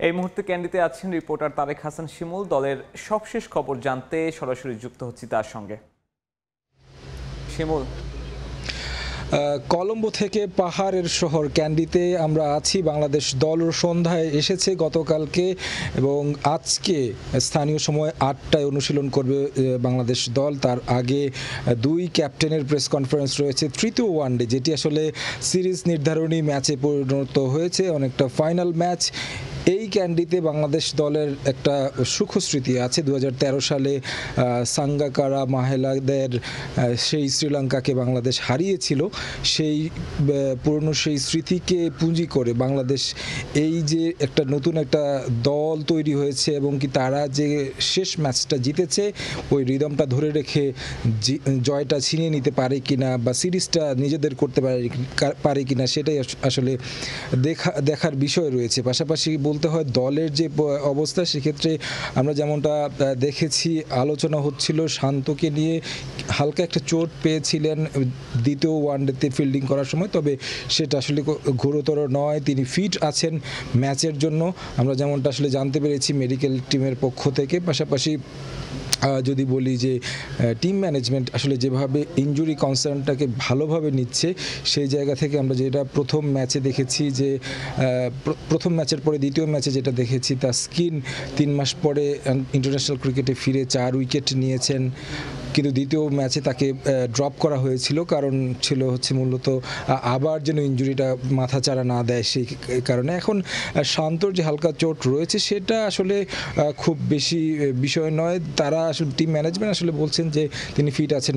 এই মুহূর্তে ক্যান্ডিতে আছেন রিপোর্টার তারেক হাসান শিমুল। দলের সবশেষ খবর জানতে সরাসরি যুক্ত হচ্ছি তার সঙ্গে। শিমুল, কলম্বো থেকে পাহাড়ের শহর ক্যান্ডিতে আমরা আছি। বাংলাদেশ দল সন্ধ্যায় এসেছে গতকালকে এবং আজকে স্থানীয় সময় 8টায় অনুশীলন করবে বাংলাদেশ দল। তার আগে দুই ক্যাপ্টেনের প্রেস কনফারেন্স রয়েছে। তৃতীয় ওয়ানডে যেটি আসলে সিরিজ নির্ধারণী ম্যাচে পরিণত হয়েছে, অনেকটা ফাইনাল ম্যাচ। এই ক্যান্ডিতে বাংলাদেশ দলের একটা সুখস্মৃতি আছে। 2013 সালে সাঙ্গাকারা মাহেলাদের সেই শ্রীলঙ্কাকে বাংলাদেশ হারিয়েছিল। সেই পুরনো সেই স্মৃতিকে পুঁজি করে বাংলাদেশ এই যে একটা নতুন একটা দল তৈরি হয়েছে এবং কি তারা যে শেষ ম্যাচটা জিতেছে ওই রিদমটা ধরে রেখে জয়টা ছিনিয়ে নিতে পারে কিনা বা সিরিজটা নিজেদের করতে পারে কিনা সেটাই আসলে দেখার বিষয় রয়েছে। পাশাপাশি বলতে হয় দলের যে অবস্থা, সেক্ষেত্রে আমরা যেমনটা দেখেছি আলোচনা হচ্ছিল শান্তকে নিয়ে। হালকা একটা চোট পেয়েছিলেন দ্বিতীয় ওয়ানডেতে ফিল্ডিং করার সময়, তবে সেটা আসলে গুরুতর নয়। তিনি ফিট আছেন ম্যাচের জন্য, আমরা যেমনটা আসলে জানতে পেরেছি মেডিকেল টিমের পক্ষ থেকে। পাশাপাশি যদি বলি যে টিম ম্যানেজমেন্ট আসলে যেভাবে ইনজুরি কনসার্নটাকে ভালোভাবে নিচ্ছে, সেই জায়গা থেকে আমরা যেটা প্রথম ম্যাচে দেখেছি যে প্রথম ম্যাচের পরে দ্বিতীয় ম্যাচে যেটা দেখেছি তাসকিন 3 মাস পরে ইন্টারন্যাশনাল ক্রিকেটে ফিরে 4 উইকেট নিয়েছেন। কিন্তু দ্বিতীয় ম্যাচে তাকে ড্রপ করা হয়েছিল, কারণ ছিল হচ্ছে মূলত আবার যেন ইনজুরিটা মাথাচাড়া না দেয় সেই কারণে। এখন শান্তর যে হালকা চোট রয়েছে সেটা আসলে খুব বেশি বিষয় নয়। তারা আসলে টিম ম্যানেজমেন্ট আসলে বলছেন যে তিনি ফিট আছেন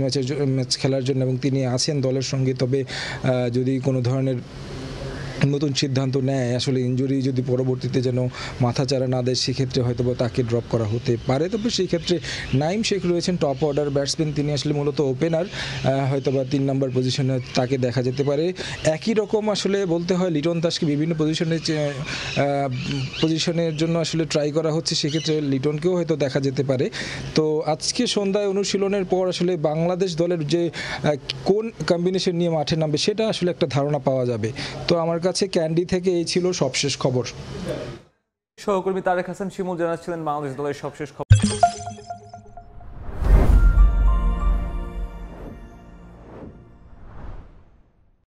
ম্যাচ খেলার জন্য এবং তিনি আছেন দলের সঙ্গে। তবে যদি কোনো ধরনের নতুন সিদ্ধান্ত নেয়, আসলে ইনজুরি যদি পরবর্তীতে যেন মাথাচাড়া না দেয়, সেক্ষেত্রে হয়তো বা তাকে ড্রপ করা হতে পারে। তবে সেই ক্ষেত্রে নাইম শেখ রয়েছেন টপ অর্ডার ব্যাটসম্যান, তিনি আসলে মূলত ওপেনার, হয়তো বা 3 নম্বর পজিশনে তাকে দেখা যেতে পারে। একই রকম আসলে বলতে হয় লিটন দাসকে বিভিন্ন পজিশনের জন্য আসলে ট্রাই করা হচ্ছে, সেক্ষেত্রে লিটনকেও হয়তো দেখা যেতে পারে। তো আজকে সন্ধ্যায় অনুশীলনের পর আসলে বাংলাদেশ দলের যে কোন কম্বিনেশন নিয়ে মাঠে নামবে সেটা আসলে একটা ধারণা পাওয়া যাবে। তো আমার কাছে ক্যান্ডি থেকে এই ছিল সবশেষ খবর। সহকর্মী তারেক হাসান শিমুল জানাচ্ছিলেন বাংলাদেশ দলের সবশেষ খবর।